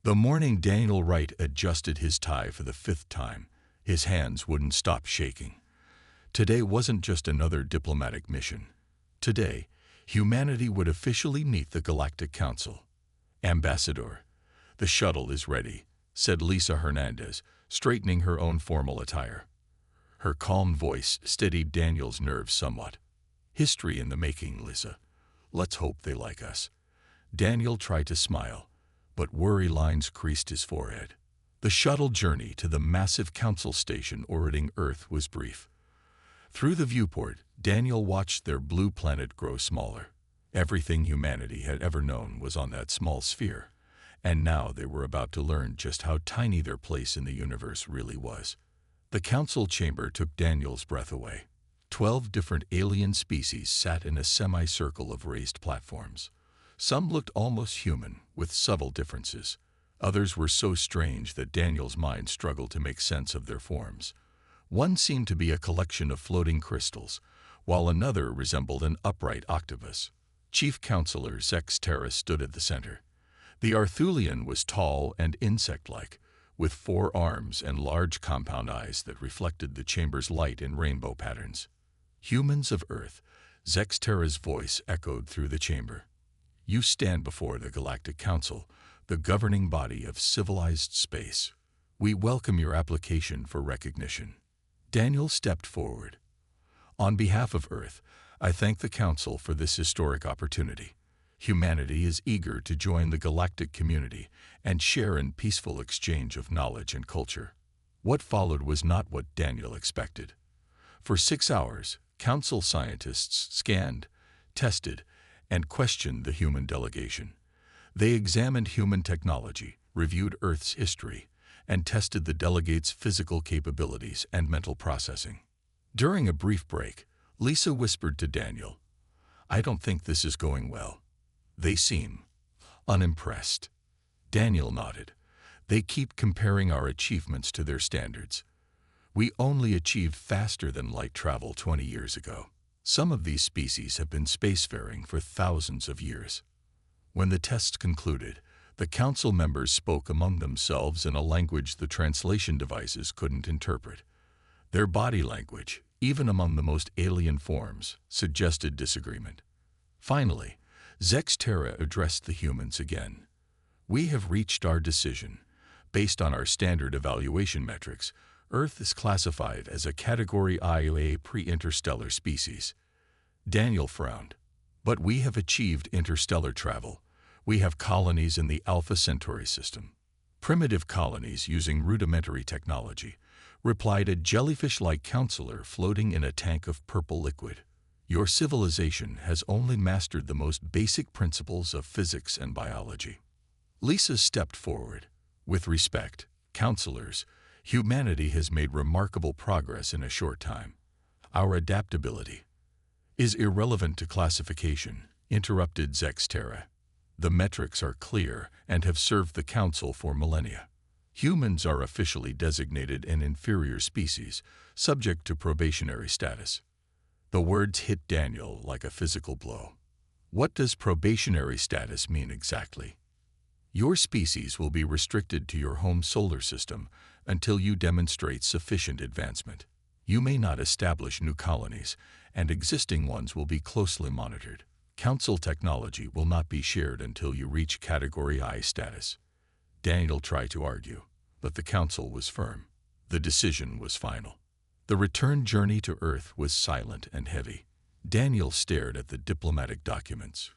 The morning Daniel Wright adjusted his tie for the 5th time, his hands wouldn't stop shaking. Today wasn't just another diplomatic mission. Today, humanity would officially meet the Galactic Council. "Ambassador, the shuttle is ready," said Lisa Hernandez, straightening her own formal attire. Her calm voice steadied Daniel's nerves somewhat. "History in the making, Lisa. Let's hope they like us." Daniel tried to smile, but worry lines creased his forehead. The shuttle journey to the massive council station orbiting Earth was brief. Through the viewport, Daniel watched their blue planet grow smaller. Everything humanity had ever known was on that small sphere, and now they were about to learn just how tiny their place in the universe really was. The council chamber took Daniel's breath away. 12 different alien species sat in a semicircle of raised platforms. Some looked almost human, with subtle differences. Others were so strange that Daniel's mind struggled to make sense of their forms. One seemed to be a collection of floating crystals, while another resembled an upright octopus. Chief Counselor Zex Terra stood at the center. The Arthulian was tall and insect-like, with 4 arms and large compound eyes that reflected the chamber's light in rainbow patterns. "Humans of Earth," Zex Terra's voice echoed through the chamber. "You stand before the Galactic Council, the governing body of civilized space. We welcome your application for recognition." Daniel stepped forward. "On behalf of Earth, I thank the Council for this historic opportunity. Humanity is eager to join the galactic community and share in peaceful exchange of knowledge and culture." What followed was not what Daniel expected. For 6 hours, Council scientists scanned, tested, and questioned the human delegation. They examined human technology, reviewed Earth's history, and tested the delegates' physical capabilities and mental processing. During a brief break, Lisa whispered to Daniel, "I don't think this is going well. They seem unimpressed." Daniel nodded. "They keep comparing our achievements to their standards. We only achieved faster than light travel 20 years ago. Some of these species have been spacefaring for thousands of years." When the tests concluded, the council members spoke among themselves in a language the translation devices couldn't interpret. Their body language, even among the most alien forms, suggested disagreement. Finally, Zex Terra addressed the humans again. "We have reached our decision. Based on our standard evaluation metrics, Earth is classified as a Category IA pre-interstellar species." Daniel frowned. "But we have achieved interstellar travel. We have colonies in the Alpha Centauri system." "Primitive colonies using rudimentary technology," replied a jellyfish-like counselor floating in a tank of purple liquid. "Your civilization has only mastered the most basic principles of physics and biology." Lisa stepped forward. "With respect, counselors, humanity has made remarkable progress in a short time. Our adaptability is irrelevant to classification," interrupted Zex Terra. "The metrics are clear and have served the Council for millennia. Humans are officially designated an inferior species, subject to probationary status." The words hit Daniel like a physical blow. "What does probationary status mean exactly?" "Your species will be restricted to your home solar system until you demonstrate sufficient advancement. You may not establish new colonies, and existing ones will be closely monitored. Council technology will not be shared until you reach Category I status." Daniel tried to argue, but the Council was firm. The decision was final. The return journey to Earth was silent and heavy. Daniel stared at the diplomatic documents,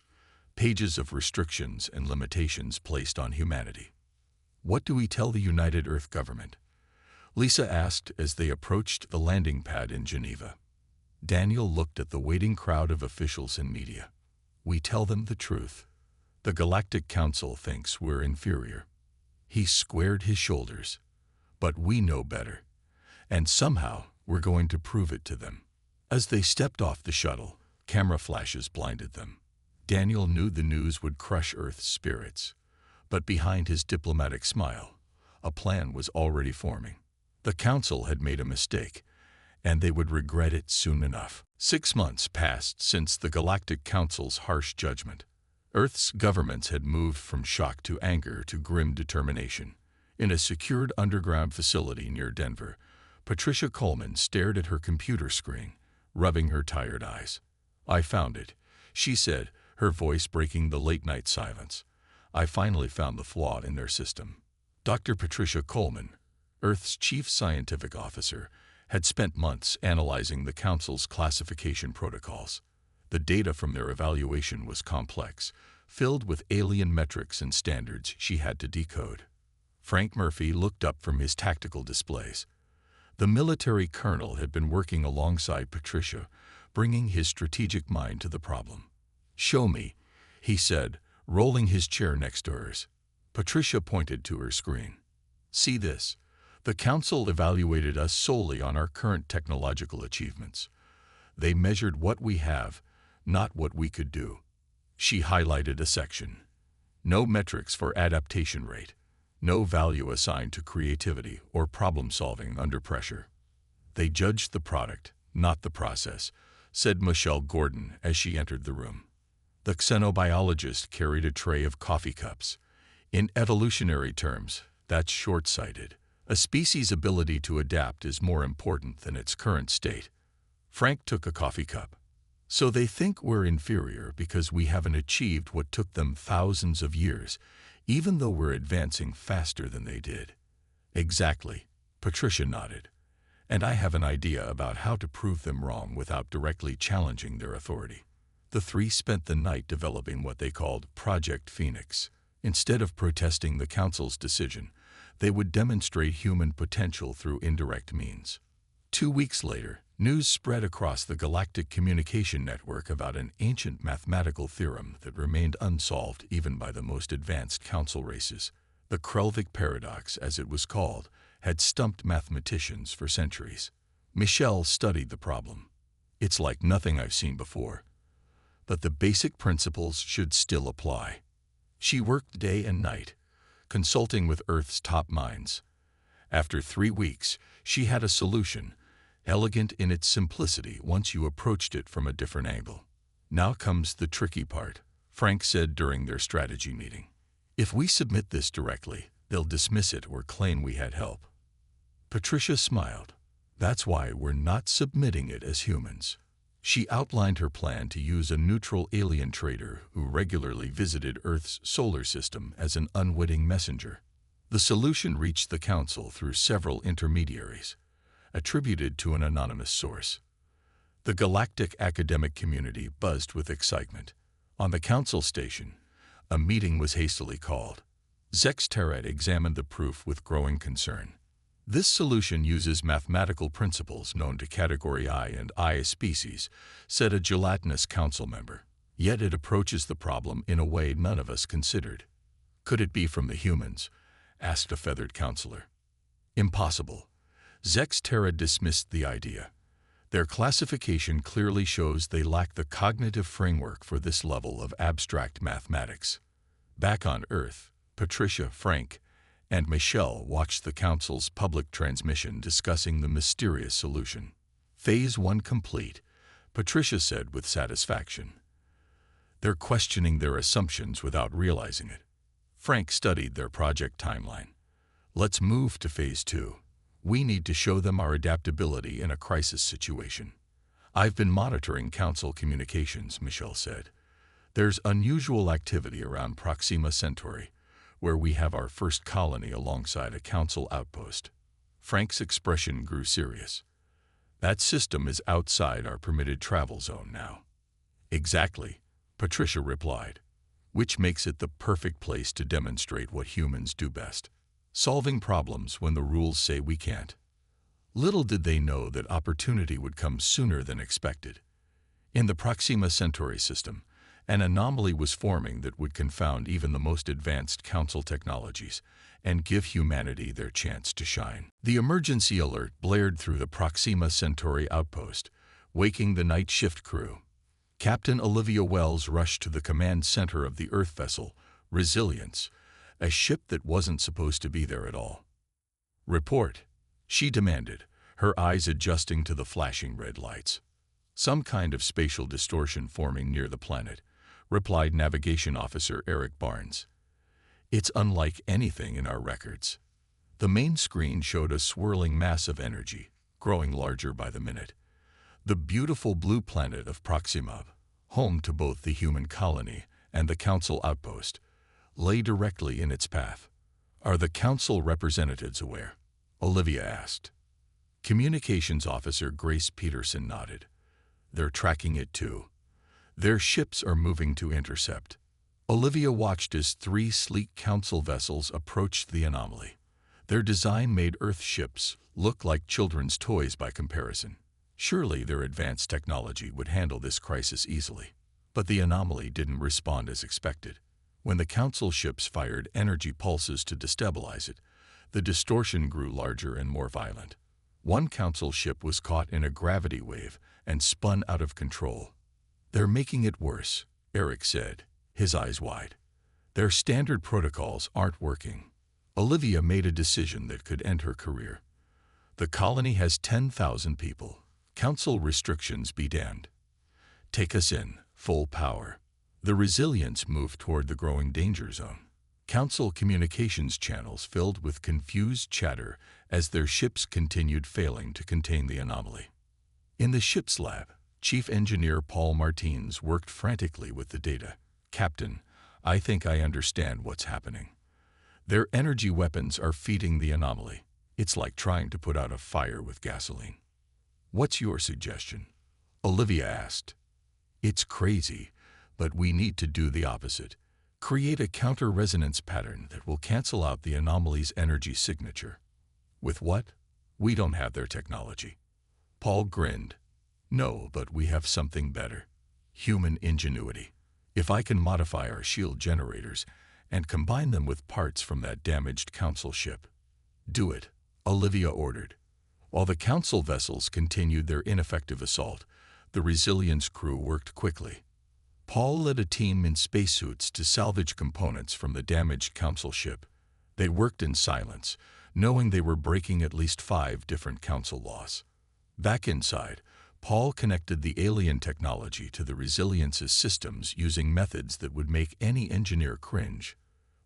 pages of restrictions and limitations placed on humanity. "What do we tell the United Earth government?" Lisa asked as they approached the landing pad in Geneva. Daniel looked at the waiting crowd of officials and media. "We tell them the truth. The Galactic Council thinks we're inferior." He squared his shoulders. "But we know better. And somehow, we're going to prove it to them." As they stepped off the shuttle, camera flashes blinded them. Daniel knew the news would crush Earth's spirits. But behind his diplomatic smile, a plan was already forming. The Council had made a mistake, and they would regret it soon enough. 6 months passed since the Galactic Council's harsh judgment. Earth's governments had moved from shock to anger to grim determination. In a secured underground facility near Denver, Patricia Coleman stared at her computer screen, rubbing her tired eyes. "I found it," she said, her voice breaking the late-night silence. "I finally found the flaw in their system." Dr. Patricia Coleman, Earth's chief scientific officer, had spent months analyzing the Council's classification protocols. The data from their evaluation was complex, filled with alien metrics and standards she had to decode. Frank Murphy looked up from his tactical displays. The military colonel had been working alongside Patricia, bringing his strategic mind to the problem. "Show me," he said, rolling his chair next to hers. Patricia pointed to her screen. "See this? The Council evaluated us solely on our current technological achievements. They measured what we have, not what we could do." She highlighted a section. "No metrics for adaptation rate. No value assigned to creativity or problem-solving under pressure. They judged the product, not the process," said Michelle Gordon as she entered the room. The xenobiologist carried a tray of coffee cups. "In evolutionary terms, that's short-sighted. A species' ability to adapt is more important than its current state." Frank took a coffee cup. "So they think we're inferior because we haven't achieved what took them thousands of years, even though we're advancing faster than they did." "Exactly," Patricia nodded. "And I have an idea about how to prove them wrong without directly challenging their authority." The three spent the night developing what they called Project Phoenix. Instead of protesting the Council's decision, they would demonstrate human potential through indirect means. 2 weeks later, news spread across the Galactic Communication Network about an ancient mathematical theorem that remained unsolved even by the most advanced Council races. The Krelvik paradox, as it was called, had stumped mathematicians for centuries. Michelle studied the problem. "It's like nothing I've seen before. But the basic principles should still apply." She worked day and night, consulting with Earth's top minds. After 3 weeks, she had a solution, elegant in its simplicity once you approached it from a different angle. "Now comes the tricky part," Frank said during their strategy meeting. "If we submit this directly, they'll dismiss it or claim we had help." Patricia smiled. "That's why we're not submitting it as humans." She outlined her plan to use a neutral alien trader who regularly visited Earth's solar system as an unwitting messenger. The solution reached the Council through several intermediaries, attributed to an anonymous source. The galactic academic community buzzed with excitement. On the Council station, a meeting was hastily called. Zex Terret examined the proof with growing concern. "This solution uses mathematical principles known to Category I and I species," said a gelatinous council member. "Yet it approaches the problem in a way none of us considered." "Could it be from the humans?" asked a feathered counselor. "Impossible." Zex Terra dismissed the idea. "Their classification clearly shows they lack the cognitive framework for this level of abstract mathematics." Back on Earth, Patricia, Frank, and Michelle watched the Council's public transmission discussing the mysterious solution. "Phase 1 complete," Patricia said with satisfaction. "They're questioning their assumptions without realizing it." Frank studied their project timeline. "Let's move to Phase 2. We need to show them our adaptability in a crisis situation." "I've been monitoring Council communications," Michelle said. "There's unusual activity around Proxima Centauri, where we have our first colony alongside a Council outpost." Frank's expression grew serious. "That system is outside our permitted travel zone now." "Exactly," Patricia replied, "which makes it the perfect place to demonstrate what humans do best, solving problems when the rules say we can't." Little did they know that opportunity would come sooner than expected. In the Proxima Centauri system, an anomaly was forming that would confound even the most advanced Council technologies and give humanity their chance to shine. The emergency alert blared through the Proxima Centauri outpost, waking the night shift crew. Captain Olivia Wells rushed to the command center of the Earth vessel, Resilience, a ship that wasn't supposed to be there at all. "Report," she demanded, her eyes adjusting to the flashing red lights. "Some kind of spatial distortion forming near the planet. replied Navigation Officer Eric Barnes. "It's unlike anything in our records." The main screen showed a swirling mass of energy, growing larger by the minute. The beautiful blue planet of Proxima, home to both the human colony and the Council outpost, lay directly in its path. "Are the Council representatives aware?" Olivia asked. Communications Officer Grace Peterson nodded. "They're tracking it too. Their ships are moving to intercept." Olivia watched as 3 sleek Council vessels approached the anomaly. Their design made Earth ships look like children's toys by comparison. Surely their advanced technology would handle this crisis easily. But the anomaly didn't respond as expected. When the Council ships fired energy pulses to destabilize it, the distortion grew larger and more violent. One Council ship was caught in a gravity wave and spun out of control. "They're making it worse," Eric said, his eyes wide. "Their standard protocols aren't working." Olivia made a decision that could end her career. "The colony has 10,000 people. Council restrictions be damned. Take us in, full power." The Resilience moved toward the growing danger zone. Council communications channels filled with confused chatter as their ships continued failing to contain the anomaly. In the ship's lab, Chief Engineer Paul Martins worked frantically with the data. "Captain, I think I understand what's happening. Their energy weapons are feeding the anomaly. It's like trying to put out a fire with gasoline." "What's your suggestion?" Olivia asked. "It's crazy, but we need to do the opposite. Create a counter-resonance pattern that will cancel out the anomaly's energy signature." "With what?" "We don't have their technology." Paul grinned. "No, but we have something better. Human ingenuity. If I can modify our shield generators and combine them with parts from that damaged Council ship." "Do it," Olivia ordered. While the Council vessels continued their ineffective assault, the Resilience crew worked quickly. Paul led a team in spacesuits to salvage components from the damaged Council ship. They worked in silence, knowing they were breaking at least 5 different Council laws. Back inside, Paul connected the alien technology to the Resilience's systems using methods that would make any engineer cringe.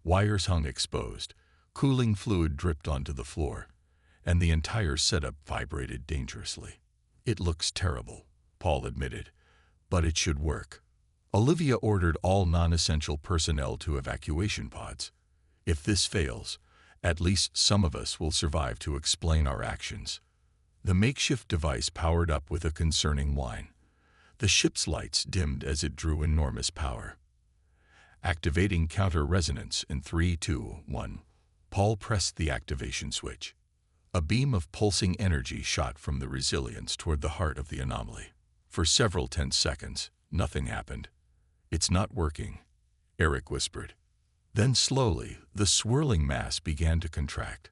Wires hung exposed, cooling fluid dripped onto the floor, and the entire setup vibrated dangerously. "It looks terrible," Paul admitted, "but it should work." Olivia ordered all non-essential personnel to evacuation pods. "If this fails, at least some of us will survive to explain our actions." The makeshift device powered up with a concerning whine. The ship's lights dimmed as it drew enormous power. "Activating counter-resonance in 3, 2, 1. Paul pressed the activation switch. A beam of pulsing energy shot from the Resilience toward the heart of the anomaly. For several tense seconds, nothing happened. "It's not working," Eric whispered. Then slowly, the swirling mass began to contract.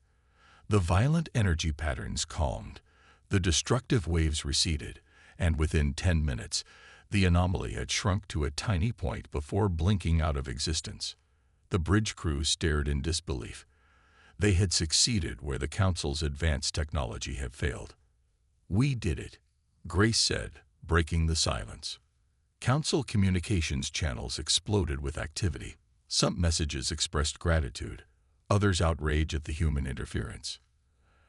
The violent energy patterns calmed, the destructive waves receded, and within 10 minutes, the anomaly had shrunk to a tiny point before blinking out of existence. The bridge crew stared in disbelief. They had succeeded where the Council's advanced technology had failed. "We did it," Grace said, breaking the silence. Council communications channels exploded with activity. Some messages expressed gratitude, others outrage at the human interference.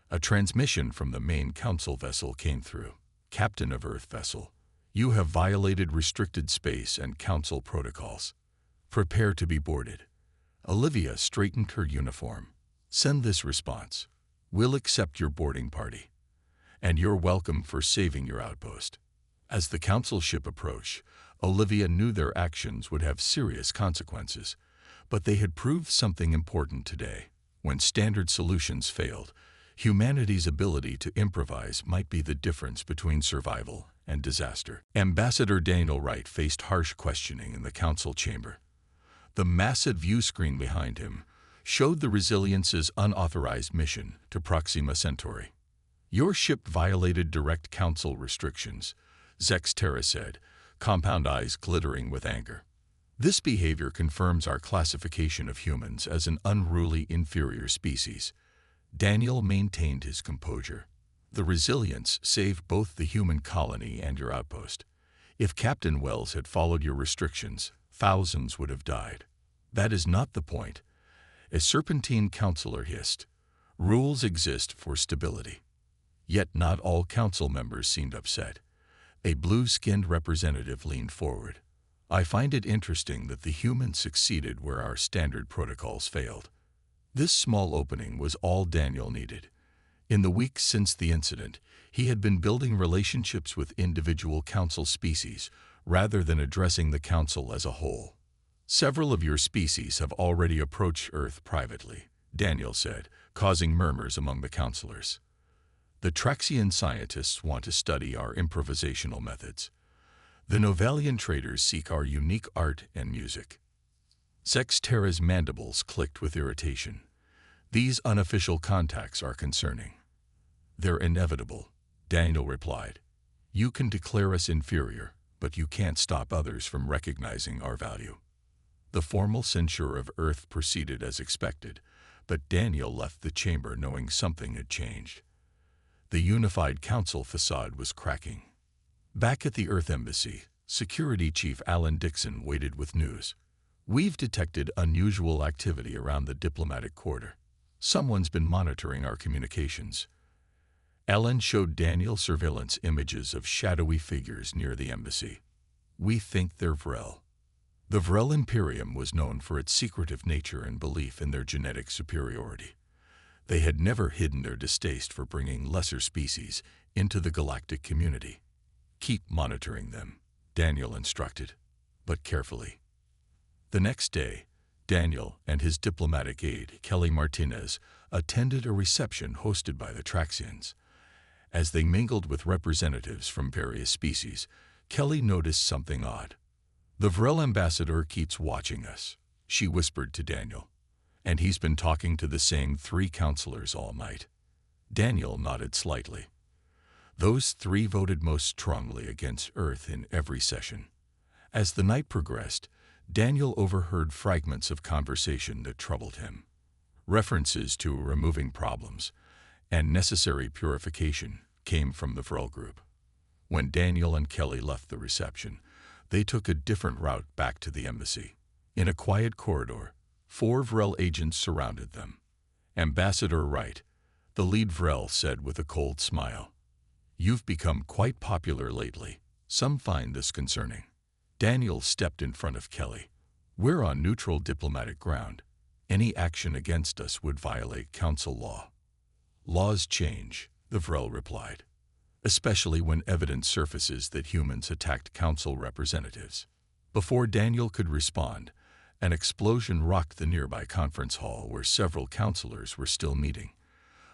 A transmission from the main Council vessel came through. "Captain of Earth vessel, you have violated restricted space and Council protocols. Prepare to be boarded." Olivia straightened her uniform. "Send this response. We'll accept your boarding party. And you're welcome for saving your outpost." As the Council ship approached, Olivia knew their actions would have serious consequences, but they had proved something important today. When standard solutions failed, humanity's ability to improvise might be the difference between survival and disaster. Ambassador Daniel Wright faced harsh questioning in the Council chamber. The massive view screen behind him showed the Resilience's unauthorized mission to Proxima Centauri. "Your ship violated direct Council restrictions," Zex Terra said, compound eyes glittering with anger. "This behavior confirms our classification of humans as an unruly inferior species." Daniel maintained his composure. "The Resilience saved both the human colony and your outpost. If Captain Wells had followed your restrictions, thousands would have died. That is not the point. A serpentine counselor hissed. Rules exist for stability. Yet not all council members seemed upset. A blue-skinned representative leaned forward. I find it interesting that the humans succeeded where our standard protocols failed. This small opening was all Daniel needed. In the weeks since the incident, he had been building relationships with individual council species rather than addressing the council as a whole. Several of your species have already approached Earth privately, Daniel said, causing murmurs among the councilors. The Traxian scientists want to study our improvisational methods. The Novalian traders seek our unique art and music. Sextera's mandibles clicked with irritation. These unofficial contacts are concerning. They're inevitable, Daniel replied. You can declare us inferior, but you can't stop others from recognizing our value. The formal censure of Earth proceeded as expected, but Daniel left the chamber knowing something had changed. The unified council facade was cracking. Back at the Earth Embassy, Security Chief Alan Dixon waited with news. We've detected unusual activity around the diplomatic quarter. Someone's been monitoring our communications. Alan showed Daniel surveillance images of shadowy figures near the embassy. We think they're Vrel. The Vrel Imperium was known for its secretive nature and belief in their genetic superiority. They had never hidden their distaste for bringing lesser species into the galactic community. Keep monitoring them, Daniel instructed, but carefully. The next day, Daniel and his diplomatic aide, Kelly Martinez, attended a reception hosted by the Traxians. As they mingled with representatives from various species, Kelly noticed something odd. The Vrel ambassador keeps watching us, she whispered to Daniel. And he's been talking to the same 3 counselors all night. Daniel nodded slightly. Those 3 voted most strongly against Earth in every session. As the night progressed, Daniel overheard fragments of conversation that troubled him. References to removing problems and necessary purification came from the Vrel group. When Daniel and Kelly left the reception, they took a different route back to the embassy. In a quiet corridor, 4 Vrel agents surrounded them. Ambassador Wright, the lead Vrel, said with a cold smile, "You've become quite popular lately. Some find this concerning." Daniel stepped in front of Kelly. "We're on neutral diplomatic ground. Any action against us would violate council law." "Laws change," the Vrel replied, "especially when evidence surfaces that humans attacked council representatives." Before Daniel could respond, an explosion rocked the nearby conference hall where several counselors were still meeting.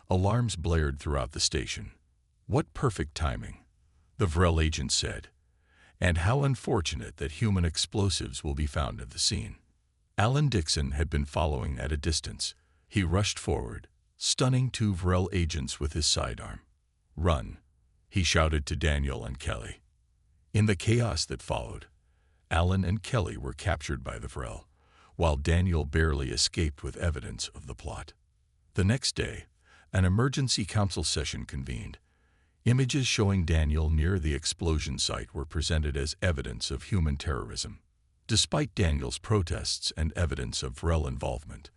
Alarms blared throughout the station. "What perfect timing," the Vrel agent said. "And how unfortunate that human explosives will be found at the scene." Alan Dixon had been following at a distance. He rushed forward, stunning 2 Vrel agents with his sidearm. "Run," he shouted to Daniel and Kelly. In the chaos that followed, Alan and Kelly were captured by the Vrel, while Daniel barely escaped with evidence of the plot. The next day, an emergency council session convened. Images showing Daniel near the explosion site were presented as evidence of human terrorism. Despite Daniel's protests and evidence of Vrel involvement,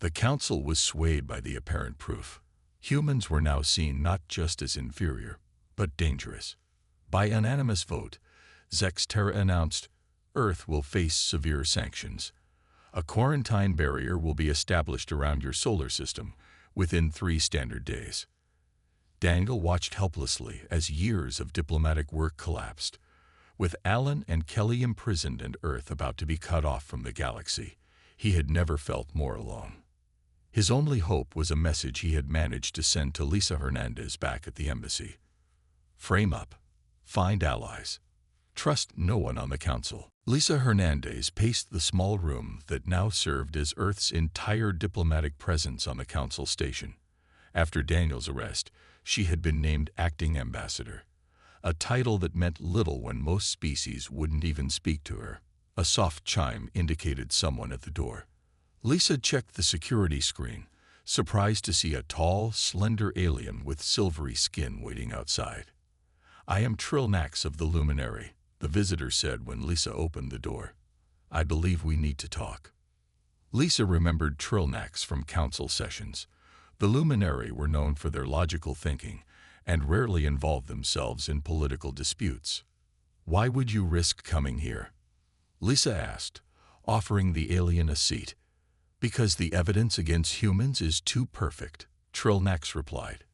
the council was swayed by the apparent proof. Humans were now seen not just as inferior, but dangerous. By unanimous vote, Zextera announced, "Earth will face severe sanctions. A quarantine barrier will be established around your solar system within 3 standard days." Daniel watched helplessly as years of diplomatic work collapsed. With Alan and Kelly imprisoned and Earth about to be cut off from the galaxy, he had never felt more alone. His only hope was a message he had managed to send to Lisa Hernandez back at the embassy. "Frame up. Find allies. Trust no one on the council." Lisa Hernandez paced the small room that now served as Earth's entire diplomatic presence on the council station. After Daniel's arrest, she had been named acting ambassador, a title that meant little when most species wouldn't even speak to her. A soft chime indicated someone at the door. Lisa checked the security screen, surprised to see a tall, slender alien with silvery skin waiting outside. "I am Trilnax of the Luminary," the visitor said when Lisa opened the door. I believe we need to talk." Lisa remembered Trilnax from council sessions. The Luminary were known for their logical thinking and rarely involved themselves in political disputes. "Why would you risk coming here?" Lisa asked, offering the alien a seat. "Because the evidence against humans is too perfect," Trilnax replied.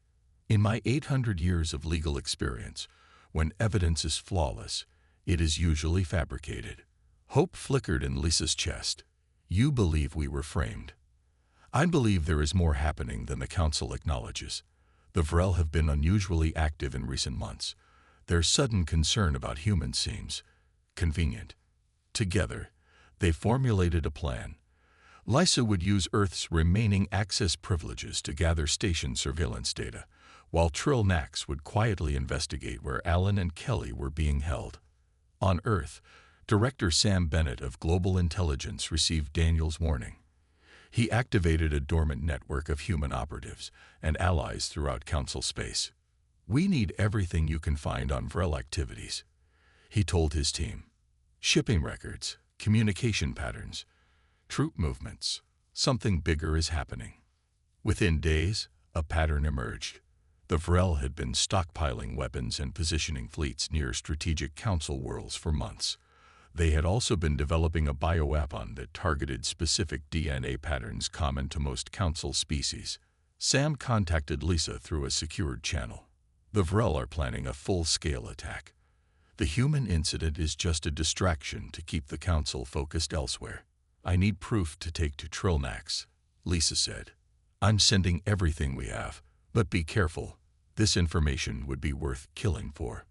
"In my 800 years of legal experience, when evidence is flawless, it is usually fabricated." Hope flickered in Lisa's chest. "You believe we were framed." "I believe there is more happening than the Council acknowledges. The Vrel have been unusually active in recent months. Their sudden concern about humans seems convenient." Together, they formulated a plan. Lisa would use Earth's remaining access privileges to gather station surveillance data, while Trilnax would quietly investigate where Alan and Kelly were being held. On Earth, Director Sam Bennett of Global Intelligence received Daniel's warning. He activated a dormant network of human operatives and allies throughout Council space. "We need everything you can find on Vrel activities," he told his team. "Shipping records, communication patterns, troop movements. Something bigger is happening." Within days, a pattern emerged. The Vrel had been stockpiling weapons and positioning fleets near strategic Council worlds for months. They had also been developing a bioweapon that targeted specific DNA patterns common to most Council species. Sam contacted Lisa through a secured channel. "The Vrel are planning a full-scale attack. The human incident is just a distraction to keep the Council focused elsewhere. I need proof to take to Trilnax," Lisa said. "I'm sending everything we have, but be careful. This information would be worth killing for."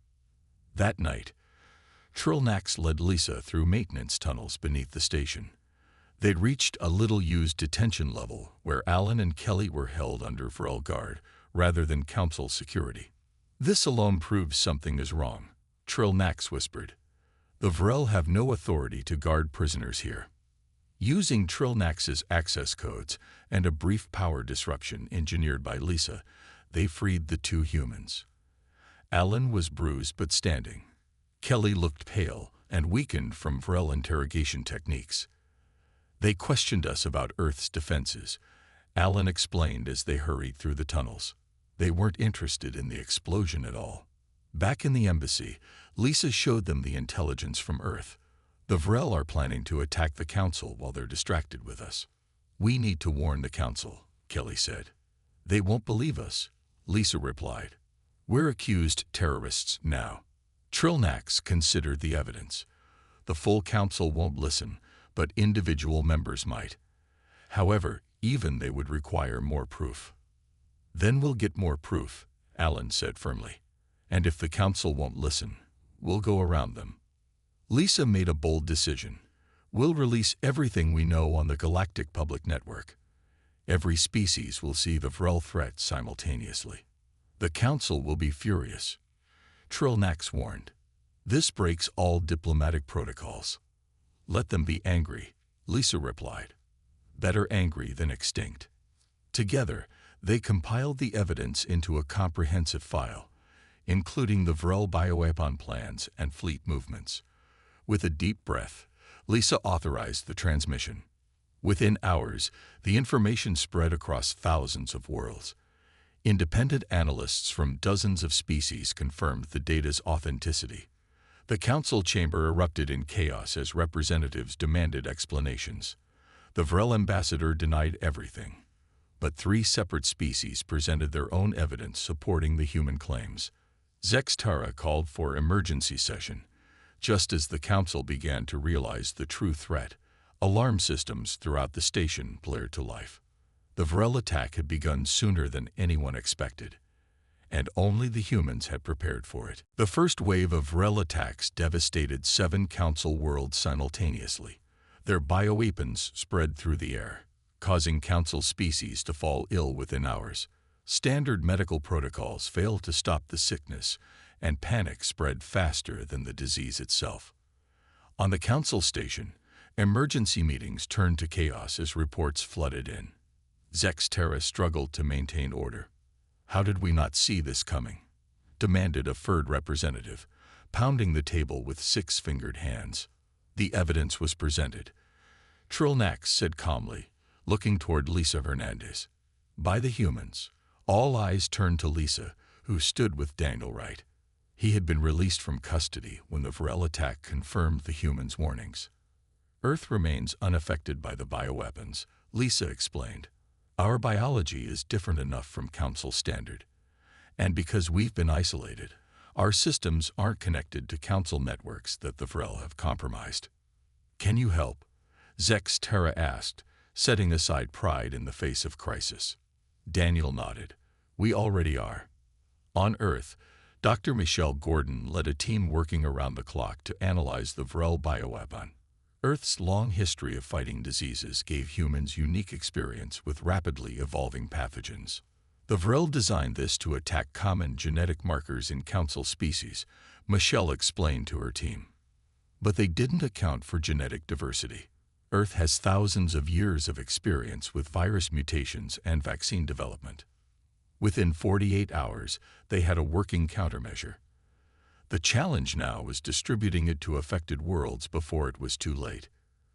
That night, Trilnax led Lisa through maintenance tunnels beneath the station. They'd reached a little-used detention level where Alan and Kelly were held under Vrel guard rather than Council security. "This alone proves something is wrong," Trilnax whispered. "The Vrel have no authority to guard prisoners here." Using Trilnax's access codes and a brief power disruption engineered by Lisa, they freed the two humans. Alan was bruised but standing. Kelly looked pale and weakened from Vrel interrogation techniques. "They questioned us about Earth's defenses," Alan explained as they hurried through the tunnels. "They weren't interested in the explosion at all." Back in the embassy, Lisa showed them the intelligence from Earth. "The Vrel are planning to attack the Council while they're distracted with us." "We need to warn the Council," Kelly said. "They won't believe us," Lisa replied. "We're accused terrorists now." Trilnax considered the evidence. "The full Council won't listen, but individual members might. However, even they would require more proof." "Then we'll get more proof," Alan said firmly. "And if the Council won't listen, we'll go around them." Lisa made a bold decision. "We'll release everything we know on the Galactic Public Network. Every species will see the Vrel threat simultaneously. The Council will be furious," Trilnax warned. "This breaks all diplomatic protocols." "Let them be angry," Lisa replied. "Better angry than extinct." Together, they compiled the evidence into a comprehensive file, including the Vrel bioweapon plans and fleet movements. With a deep breath, Lisa authorized the transmission. Within hours, the information spread across thousands of worlds. Independent analysts from dozens of species confirmed the data's authenticity. The Council chamber erupted in chaos as representatives demanded explanations. The Vrel ambassador denied everything, but 3 separate species presented their own evidence supporting the human claims. Zextara called for emergency session. Just as the Council began to realize the true threat, alarm systems throughout the station blared to life. The Vrel attack had begun sooner than anyone expected, and only the humans had prepared for it. The first wave of Vrel attacks devastated 7 Council worlds simultaneously. Their bioweapons spread through the air, causing Council species to fall ill within hours. Standard medical protocols failed to stop the sickness, and panic spread faster than the disease itself. On the Council station, emergency meetings turned to chaos as reports flooded in. Zextara struggled to maintain order. "How did we not see this coming?" demanded a furred representative, pounding the table with 6-fingered hands. The evidence was presented. Trilnax said calmly, looking toward Lisa Hernandez. By the humans. All eyes turned to Lisa, who stood with Daniel Wright. He had been released from custody when the Vrel attack confirmed the humans' warnings. Earth remains unaffected by the bioweapons, Lisa explained. Our biology is different enough from Council standard. And because we've been isolated, our systems aren't connected to Council networks that the Vrel have compromised. Can you help? Zex Terra asked, setting aside pride in the face of crisis. Daniel nodded. We already are. On Earth, Dr. Michelle Gordon led a team working around the clock to analyze the Vrel bioweapon. Earth's long history of fighting diseases gave humans unique experience with rapidly evolving pathogens. The Vrel designed this to attack common genetic markers in Council species, Michelle explained to her team. But they didn't account for genetic diversity. Earth has thousands of years of experience with virus mutations and vaccine development. Within 48 hours, they had a working countermeasure. The challenge now was distributing it to affected worlds before it was too late.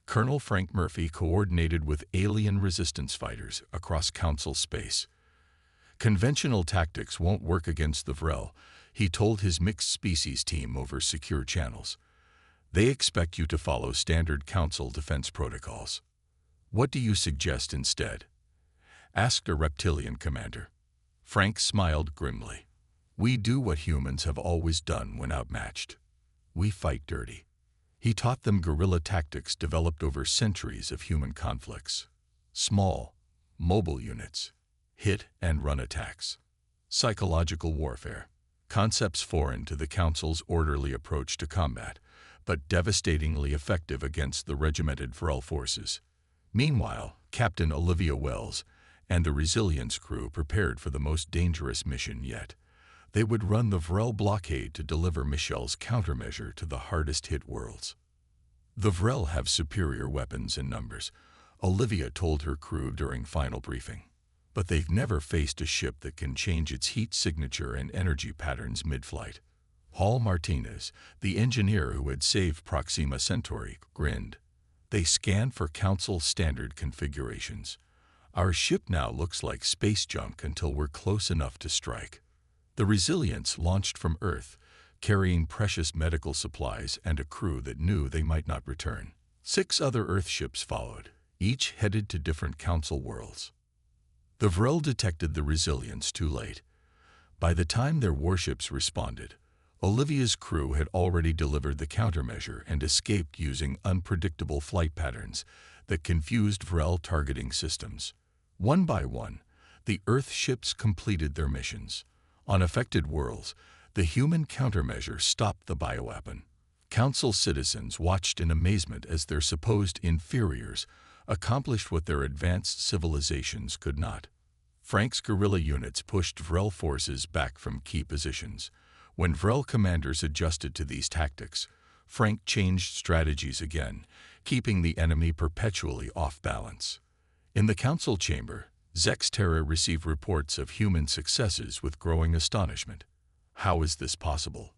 Colonel Frank Murphy coordinated with alien resistance fighters across Council space. Conventional tactics won't work against the Vrel, he told his mixed species team over secure channels. They expect you to follow standard Council defense protocols. What do you suggest instead? Asked a reptilian commander. Frank smiled grimly. We do what humans have always done when outmatched. We fight dirty. He taught them guerrilla tactics developed over centuries of human conflicts. Small, mobile units. Hit and run attacks. Psychological warfare. Concepts foreign to the Council's orderly approach to combat, but devastatingly effective against the regimented Vrel forces. Meanwhile, Captain Olivia Wells and the Resilience crew prepared for the most dangerous mission yet. They would run the Vrel blockade to deliver Michelle's countermeasure to the hardest-hit worlds. The Vrel have superior weapons in numbers, Olivia told her crew during final briefing. But they've never faced a ship that can change its heat signature and energy patterns mid-flight. Hall Martinez, the engineer who had saved Proxima Centauri, grinned. They scanned for Council standard configurations. Our ship now looks like space junk until we're close enough to strike. The Resilience launched from Earth, carrying precious medical supplies and a crew that knew they might not return. 6 other Earth ships followed, each headed to different Council worlds. The Vrel detected the Resilience too late. By the time their warships responded, Olivia's crew had already delivered the countermeasure and escaped using unpredictable flight patterns that confused Vrel targeting systems. One by one, the Earth ships completed their missions. On affected worlds, the human countermeasure stopped the bioweapon. Council citizens watched in amazement as their supposed inferiors accomplished what their advanced civilizations could not. Frank's guerrilla units pushed Vrel forces back from key positions. When Vrel commanders adjusted to these tactics, Frank changed strategies again, keeping the enemy perpetually off balance. In the Council chamber, Zex Terra received reports of human successes with growing astonishment. How is this possible?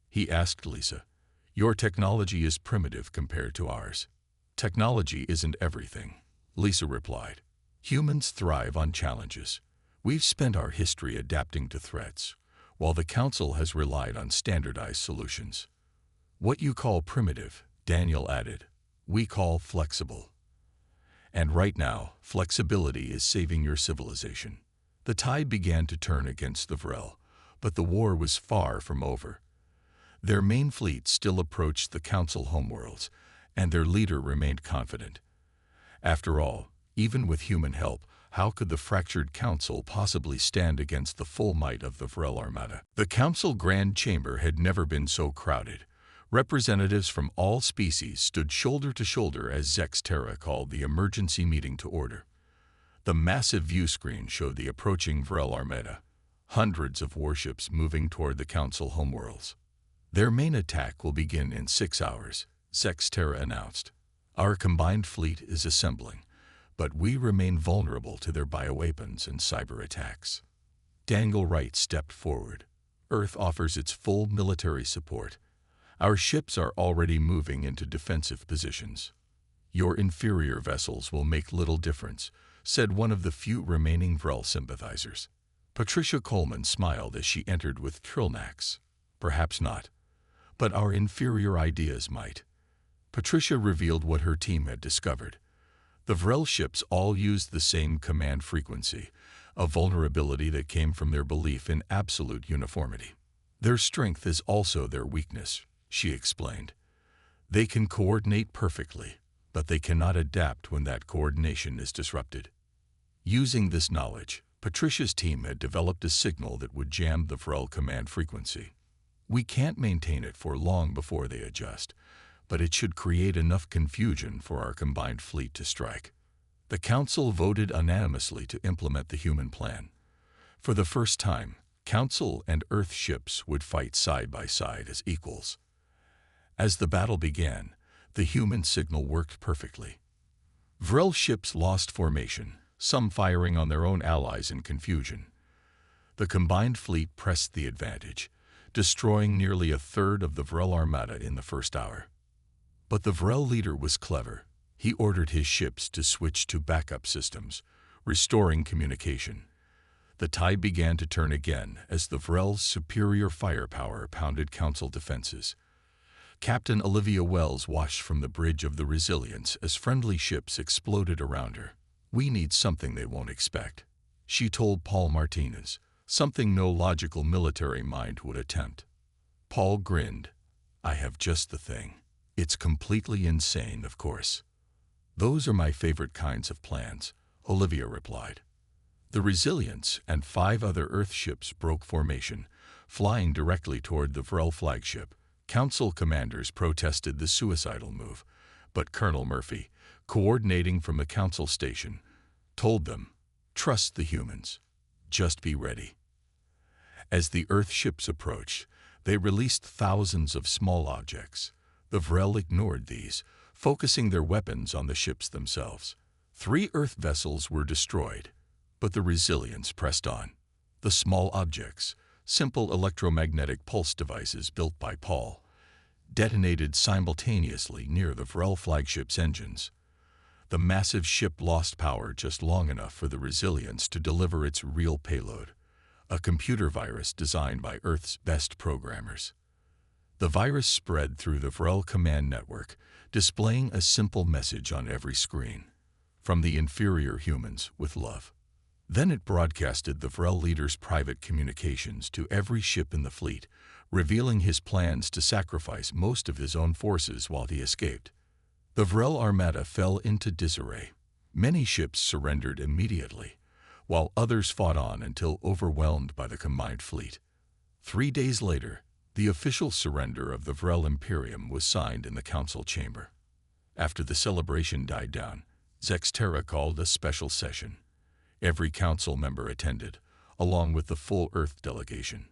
He asked Lisa. Your technology is primitive compared to ours. Technology isn't everything, Lisa replied. Humans thrive on challenges. We've spent our history adapting to threats, while the Council has relied on standardized solutions. What you call primitive, Daniel added, we call flexible. And right now, flexibility is saving your civilization. The tide began to turn against the Vrel, but the war was far from over. Their main fleet still approached the Council homeworlds, and their leader remained confident. After all, even with human help, how could the fractured Council possibly stand against the full might of the Vrel Armada? The Council Grand Chamber had never been so crowded. Representatives from all species stood shoulder to shoulder as Zex Terra called the emergency meeting to order. The massive view screen showed the approaching Vrel Armada, hundreds of warships moving toward the Council homeworlds. Their main attack will begin in 6 hours, Zex Terra announced. Our combined fleet is assembling, but we remain vulnerable to their bioweapons and cyber attacks. Daniel Wright stepped forward. Earth offers its full military support. Our ships are already moving into defensive positions. Your inferior vessels will make little difference, said one of the few remaining Vrel sympathizers. Patricia Coleman smiled as she entered with Trilnax. Perhaps not. But our inferior ideas might. Patricia revealed what her team had discovered. The Vrel ships all used the same command frequency, a vulnerability that came from their belief in absolute uniformity. Their strength is also their weakness, she explained. They can coordinate perfectly, but they cannot adapt when that coordination is disrupted. Using this knowledge, Patricia's team had developed a signal that would jam the Vrel command frequency. We can't maintain it for long before they adjust, but it should create enough confusion for our combined fleet to strike. The Council voted unanimously to implement the human plan. For the first time, Council and Earth ships would fight side by side as equals. As the battle began, the human signal worked perfectly. Vrel ships lost formation, some firing on their own allies in confusion. The combined fleet pressed the advantage, destroying nearly a third of the Vrel armada in the first hour. But the Vrel leader was clever. He ordered his ships to switch to backup systems, restoring communication. The tide began to turn again as the Vrel's superior firepower pounded Council defenses. Captain Olivia Wells watched from the bridge of the Resilience as friendly ships exploded around her. "We need something they won't expect," she told Paul Martinez, something no logical military mind would attempt. Paul grinned. "I have just the thing. It's completely insane, of course." "Those are my favorite kinds of plans," Olivia replied. The Resilience and 5 other Earth ships broke formation, flying directly toward the Vrel flagship. Council commanders protested the suicidal move, but Colonel Murphy, coordinating from the Council station, told them, "Trust the humans. Just be ready." As the Earth ships approached, they released thousands of small objects. The Vrel ignored these, focusing their weapons on the ships themselves. 3 Earth vessels were destroyed, but the Resilience pressed on. The small objects, simple electromagnetic pulse devices built by Paul, detonated simultaneously near the Vrel flagship's engines. The massive ship lost power just long enough for the Resilience to deliver its real payload, a computer virus designed by Earth's best programmers. The virus spread through the Vrel command network, displaying a simple message on every screen. "From the inferior humans, with love." Then it broadcasted the Vrel leader's private communications to every ship in the fleet, revealing his plans to sacrifice most of his own forces while he escaped. The Vrel armada fell into disarray. Many ships surrendered immediately, while others fought on until overwhelmed by the combined fleet. 3 days later, the official surrender of the Vrel Imperium was signed in the Council chamber. After the celebration died down, Zexterra called a special session. Every Council member attended, along with the full Earth delegation.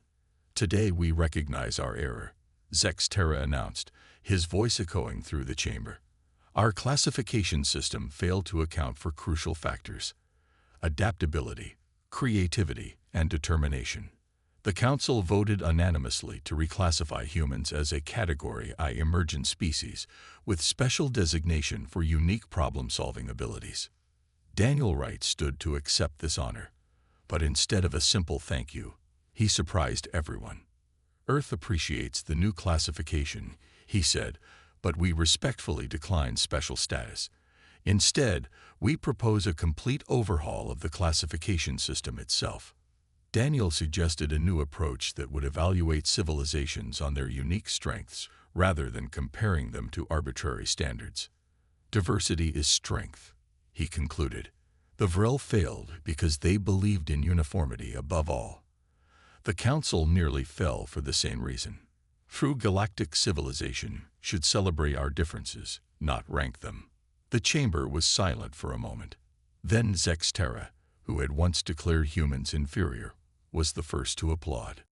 "Today we recognize our error," Zexterra announced, his voice echoing through the chamber. "Our classification system failed to account for crucial factors: adaptability, creativity, and determination. The Council voted unanimously to reclassify humans as a Category I emergent species with special designation for unique problem-solving abilities." Daniel Wright stood to accept this honor, but instead of a simple thank you, he surprised everyone. "Earth appreciates the new classification," he said, "but we respectfully decline special status. Instead, we propose a complete overhaul of the classification system itself." Daniel suggested a new approach that would evaluate civilizations on their unique strengths rather than comparing them to arbitrary standards. "Diversity is strength," he concluded. The Vrel failed because they believed in uniformity above all. The Council nearly fell for the same reason. True galactic civilization should celebrate our differences, not rank them. The chamber was silent for a moment. Then Zexterra, who had once declared humans inferior, was the first to applaud.